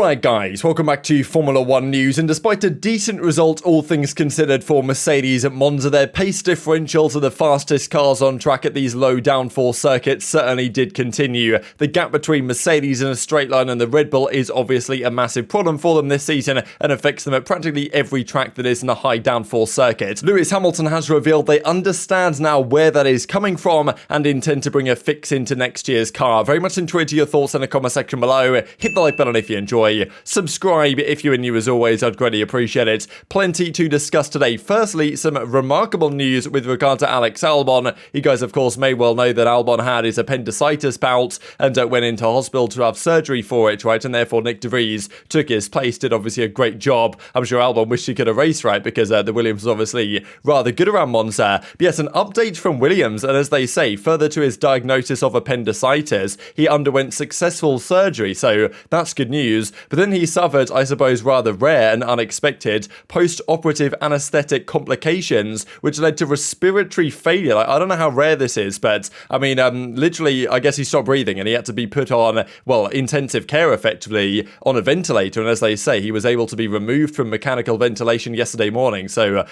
Alright guys, welcome back to Formula 1 news, and despite a decent result all things considered for Mercedes at Monza, their pace differential to the fastest cars on track at these low downforce circuits certainly did continue. The gap between Mercedes in a straight line and the Red Bull is obviously a massive problem for them this season and affects them at practically every track that is in a high downforce circuit. Lewis Hamilton has revealed they understand now where that is coming from and intend to bring a fix into next year's car. Very much enjoyed your thoughts in the comment section below. Hit the like button if you enjoy. Subscribe if you're new as always, I'd greatly appreciate it. Plenty to discuss today. Firstly, some remarkable news with regard to Alex Albon. You guys of course may well know that Albon had his appendicitis bout and went into hospital to have surgery for it, right? And therefore Nick De Vries took his place, did obviously a great job. I'm sure Albon wished he could have raced, right? Because the Williams was obviously rather good around Monza. But yes, an update from Williams, and as they say, further to his diagnosis of appendicitis, he underwent successful surgery, so that's good news. But then he suffered, I suppose, rather rare and unexpected post-operative anesthetic complications, which led to respiratory failure. I don't know how rare this is, but I mean, literally, I guess he stopped breathing and he had to be put on, well, intensive care effectively on a ventilator. And as they say, he was able to be removed from mechanical ventilation yesterday morning. So,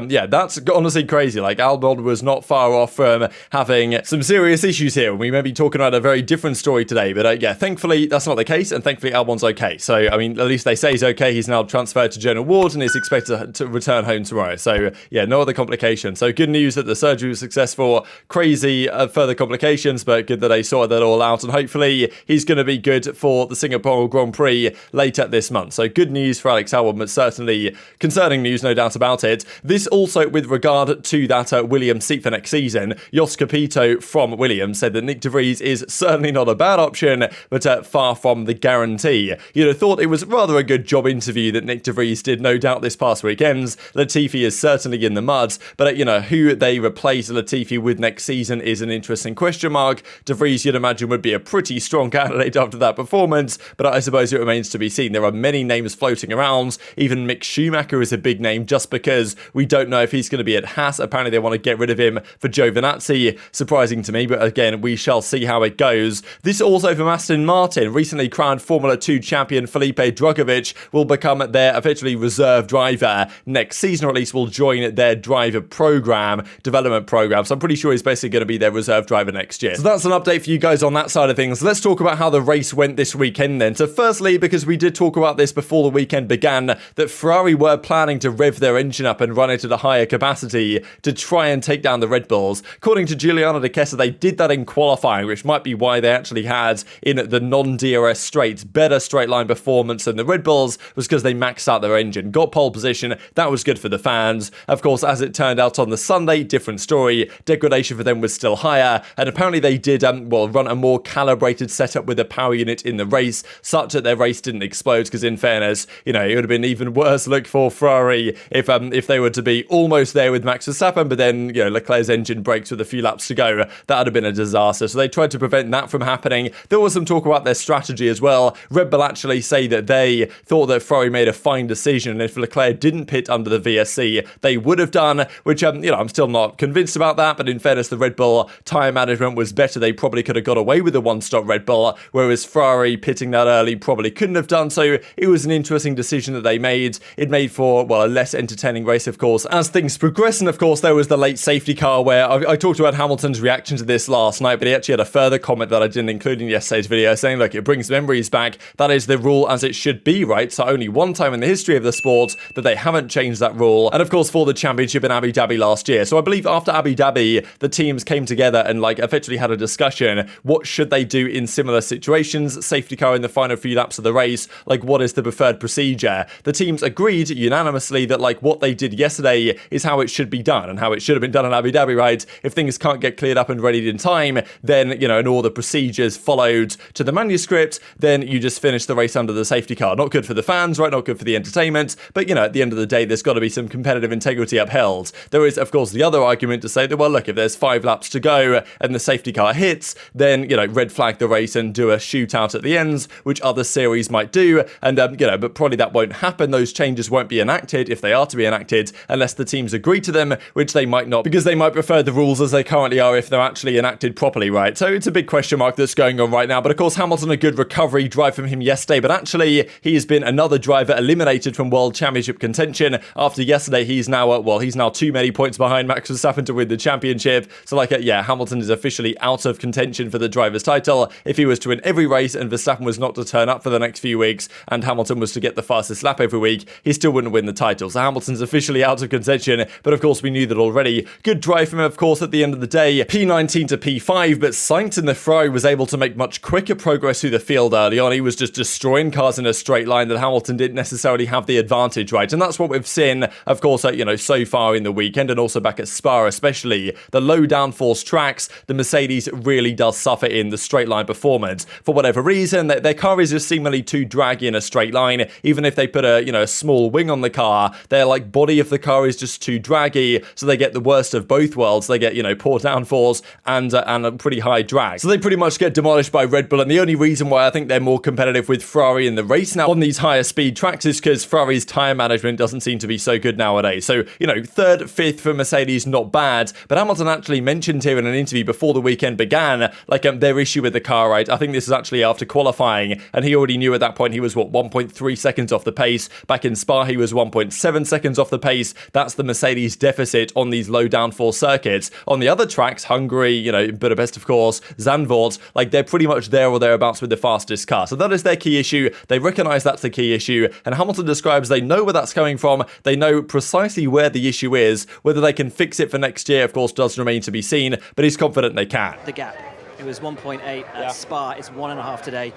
yeah, that's honestly crazy. Like, Albon was not far off from having some serious issues here. We may be talking about a very different story today, but yeah, thankfully that's not the case, and thankfully Albon's okay. So, I mean, at least they say he's okay. He's now transferred to general ward and is expected to return home tomorrow. So, yeah, no other complications. So, good news that the surgery was successful. Crazy further complications, but good that they sorted that all out. And hopefully he's going to be good for the Singapore Grand Prix later this month. So, good news for Alex Albon, but certainly concerning news, no doubt about it. This also with regard to that Williams seat for next season. Jos Capito from Williams said that Nick De Vries is certainly not a bad option, but far from the guarantee. You'd have thought it was rather a good job interview that Nick De Vries did, no doubt, this past weekend. Latifi is certainly in the mud, but who they replace Latifi with next season is an interesting question mark. De Vries, you'd imagine, would be a pretty strong candidate after that performance, but I suppose it remains to be seen. There are many names floating around. Even Mick Schumacher is a big name just because we don't know if he's going to be at Haas. Apparently they want to get rid of him for Giovinazzi. Surprising to me, but again, we shall see how it goes. This also from Aston Martin. Recently crowned Formula 2 champion Felipe Drugovich will become their effectively reserve driver next season, or at least will join their driver program, development program. So I'm pretty sure he's basically going to be their reserve driver next year. So that's an update for you guys on that side of things. Let's talk about how the race went this weekend then. So firstly, because we did talk about this before the weekend began, that Ferrari were planning to rev their engine up and run it at a higher capacity to try and take down the Red Bulls. According to Giuliano De Chester, they did that in qualifying, which might be why they actually had, in the non-DRS straights, better straight line performance than the Red Bulls, was because they maxed out their engine, got pole position. That was good for the fans. Of course, as it turned out on the Sunday, different story. Degradation for them was still higher, and apparently they did run a more calibrated setup with a power unit in the race, such that their race didn't explode. Because in fairness, it would have been even worse look for Ferrari if they were to be almost there with Max Verstappen, but then Leclerc's engine breaks with a few laps to go. That would have been a disaster. So they tried to prevent that from happening. There was some talk about their strategy as well. Red Bull actually say that they thought that Ferrari made a fine decision, and if Leclerc didn't pit under the VSC, they would have done, which I'm still not convinced about that. But in fairness, the Red Bull tyre management was better. They probably could have got away with a one-stop Red Bull, whereas Ferrari pitting that early probably couldn't have done. So it was an interesting decision that they made. It made for, a less entertaining race, of course, as things progress. And of course, there was the late safety car where I talked about Hamilton's reaction to this last night, but he actually had a further comment that I didn't include in yesterday's video saying, look, it brings memories back. That is the rule as it should be, right? So only one time in the history of the sport that they haven't changed that rule. And of course, for the championship in Abu Dhabi last year. So I believe after Abu Dhabi, the teams came together and effectively had a discussion. What should they do in similar situations? Safety car in the final few laps of the race. What is the preferred procedure? The teams agreed unanimously that what they did yesterday is how it should be done and how it should have been done in Abu Dhabi, right? If things can't get cleared up and readied in time, then, and all the procedures followed to the manuscript, then you just finish the race under the safety car. Not good for the fans, right? Not good for the entertainment. But, at the end of the day, there's got to be some competitive integrity upheld. There is, of course, the other argument to say that, well, look, if there's 5 laps to go and the safety car hits, then, red flag the race and do a shootout at the ends, which other series might do. And, but probably that won't happen. Those changes won't be enacted, if they are to be enacted, unless the teams agree to them, which they might not, because they might prefer the rules as they currently are if they're actually enacted properly, right? So it's a big question mark that's going on right now. But of course, Hamilton, a good recovery drive from him yesterday but actually he has been another driver eliminated from World Championship contention after yesterday. He's now too many points behind Max Verstappen to win the championship. So Hamilton is officially out of contention for the driver's title. If he was to win every race and Verstappen was not to turn up for the next few weeks and Hamilton was to get the fastest lap every week, he still wouldn't win the title. So Hamilton's officially out of contention, but of course we knew that already. Good drive from him, of course, at the end of the day. P19 to P5, but Sainz in the Ferrari was able to make much quicker progress through the field early on. He was just destroying cars in a straight line that Hamilton didn't necessarily have the advantage, right? And that's what we've seen, of course, so far in the weekend and also back at Spa especially. The low downforce tracks, the Mercedes really does suffer in the straight line performance. For whatever reason, their car is just seemingly too draggy in a straight line. Even if they put a small wing on the car, their body of the car is just too draggy, so they get the worst of both worlds. They get poor downforce and a pretty high drag. So they pretty much get demolished by Red Bull, and the only reason why I think they're more competitive with Ferrari in the race now on these higher speed tracks is because Ferrari's tyre management doesn't seem to be so good nowadays. So, third, fifth for Mercedes, not bad, but Hamilton actually mentioned here in an interview before the weekend began, their issue with the car, right? I think this is actually after qualifying, and he already knew at that point he was, 1.3 seconds off the pace. Back in Spa, he was 1.7 seconds off the pace. That's the Mercedes deficit on these low downforce circuits. On the other tracks, Hungary, Budapest, of course, Zandvoort, they're pretty much there or thereabouts with the fastest car. So that is their key issue. They recognize that's the key issue, and Hamilton describes they know where that's coming from. They know precisely where the issue is. Whether they can fix it for next year, of course, does remain to be seen, but he's confident they can. The gap, it was 1.8 at Spa, it's 1.5 today.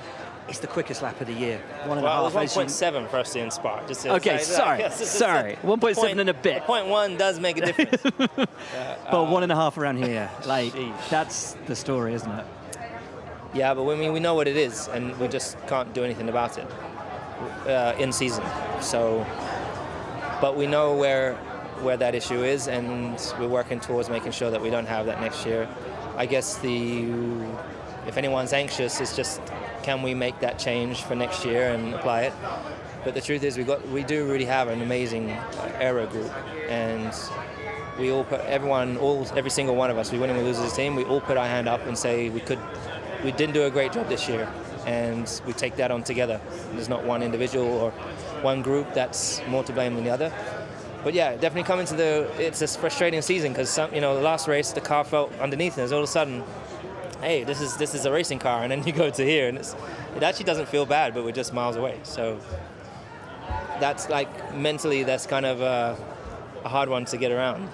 It's the quickest lap of the year. 1.5. Well, it was 1.7 for us in Spa. Okay, sorry. 1.7 and a bit. 0.1 does make a difference. But 1.5 around here. That's the story, isn't it? Yeah, but we know what it is, and we just can't do anything about it in season. So, but we know where that issue is, and we're working towards making sure that we don't have that next year. I guess if anyone's anxious, it's just, can we make that change for next year and apply it? But the truth is, we do really have an amazing aero group, and we all put every single one of us, we win and we lose as a team, we all put our hand up and say we didn't do a great job this year, and we take that on together. There's not one individual or one group that's more to blame than the other. But yeah, definitely coming to it's a frustrating season because the last race the car felt underneath us. All of a sudden, hey, this is a racing car, and then you go to here, and it actually doesn't feel bad, but we're just miles away. So that's mentally, that's kind of a hard one to get around,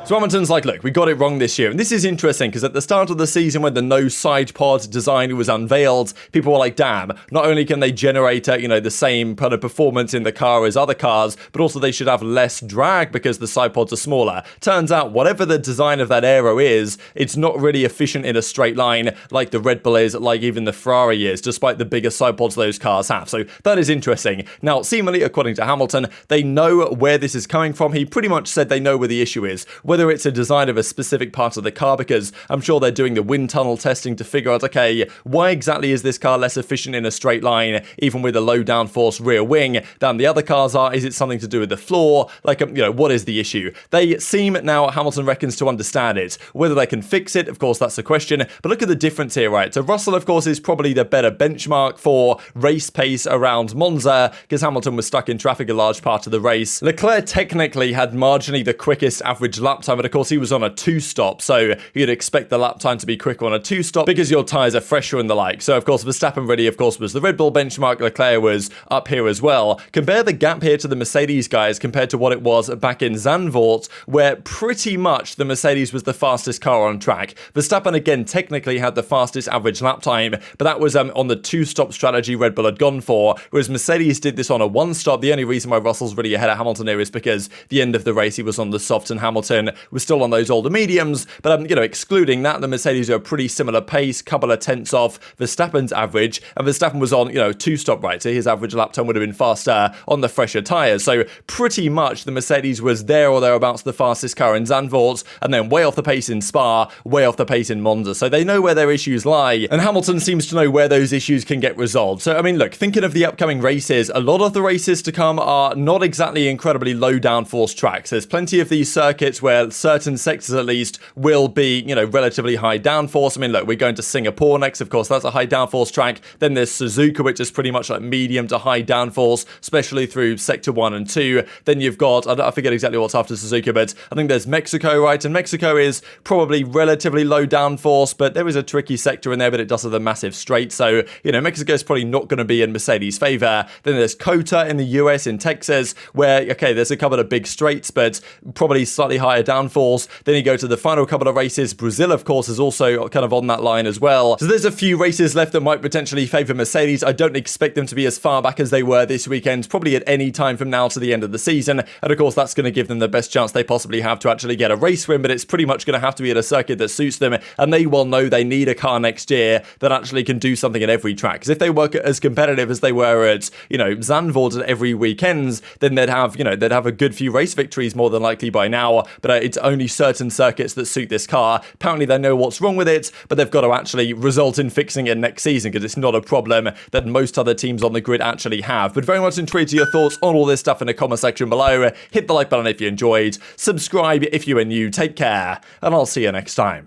So Hamilton's look, we got it wrong this year. And this is interesting because at the start of the season when the no side pod design was unveiled, people were like, damn, not only can they generate, the same kind of performance in the car as other cars, but also they should have less drag because the side pods are smaller. Turns out, whatever the design of that aero is, it's not really efficient in a straight line like the Red Bull is, like even the Ferrari is, despite the bigger side pods those cars have. So that is interesting. Now, seemingly, according to Hamilton, they know where this is coming from. He pretty much said they know where the issue is. Whether it's a design of a specific part of the car, because I'm sure they're doing the wind tunnel testing to figure out, okay, why exactly is this car less efficient in a straight line, even with a low downforce rear wing than the other cars are? Is it something to do with the floor? What is the issue? They seem now, Hamilton reckons, to understand it. Whether they can fix it, of course, that's the question. But look at the difference here, right? So Russell, of course, is probably the better benchmark for race pace around Monza, because Hamilton was stuck in traffic a large part of the race. Leclerc technically had marginally the quickest average lap time, but of course he was on a 2-stop, so you'd expect the lap time to be quicker on a 2-stop because your tyres are fresher and the like. So of course Verstappen really, of course, was the Red Bull benchmark. Leclerc was up here as well. Compare the gap here to the Mercedes guys compared to what it was back in Zandvoort, where pretty much the Mercedes was the fastest car on track. Verstappen again technically had the fastest average lap time, but that was on the 2-stop strategy Red Bull had gone for, whereas Mercedes did this on a 1-stop. The only reason why Russell's really ahead of Hamilton here is because the end of the race he was on the softs and Hamilton was still on those older mediums, but excluding that, the Mercedes are a pretty similar pace, couple of tenths off Verstappen's average, and Verstappen was on 2-stop, right, so his average lap time would have been faster on the fresher tyres. So pretty much the Mercedes was there or thereabouts the fastest car in Zandvoort, and then way off the pace in Spa, way off the pace in Monza. So they know where their issues lie, and Hamilton seems to know where those issues can get resolved. So look, thinking of the upcoming races, a lot of the races to come are not exactly incredibly low downforce tracks. There's plenty of these circuits where where certain sectors at least will be, you know, relatively high downforce. I mean, look, we're going to Singapore next, of course, that's a high downforce track. Then there's Suzuka, which is pretty much like medium to high downforce, especially through sector 1 and 2. Then you've got, I forget exactly what's after Suzuka, but I think there's Mexico, right? And Mexico is probably relatively low downforce, but there is a tricky sector in there, but it does have a massive straight. So, you know, Mexico is probably not going to be in Mercedes' favor. Then there's COTA in the US, in Texas, where, okay, there's a couple of big straights, but probably slightly higher downforce. Then you go to the final couple of races. Brazil, of course, is also kind of on that line as well. So there's a few races left that might potentially favor Mercedes. I don't expect them to be as far back as they were this weekend, probably at any time from now to the end of the season. And of course, that's going to give them the best chance they possibly have to actually get a race win, but it's pretty much going to have to be at a circuit that suits them. And they well know they need a car next year that actually can do something at every track. Because if they were as competitive as they were at, you know, Zandvoort at every weekends, then they'd have, you know, they'd have a good few race victories more than likely by now. But it's only certain circuits that suit this car. Apparently they know what's wrong with it, but they've got to actually result in fixing it next season, because it's not a problem that most other teams on the grid actually have. But very much intrigued to your thoughts on all this stuff in the comment section below. Hit the like button if you enjoyed, subscribe if you are new, take care, and I'll see you next time.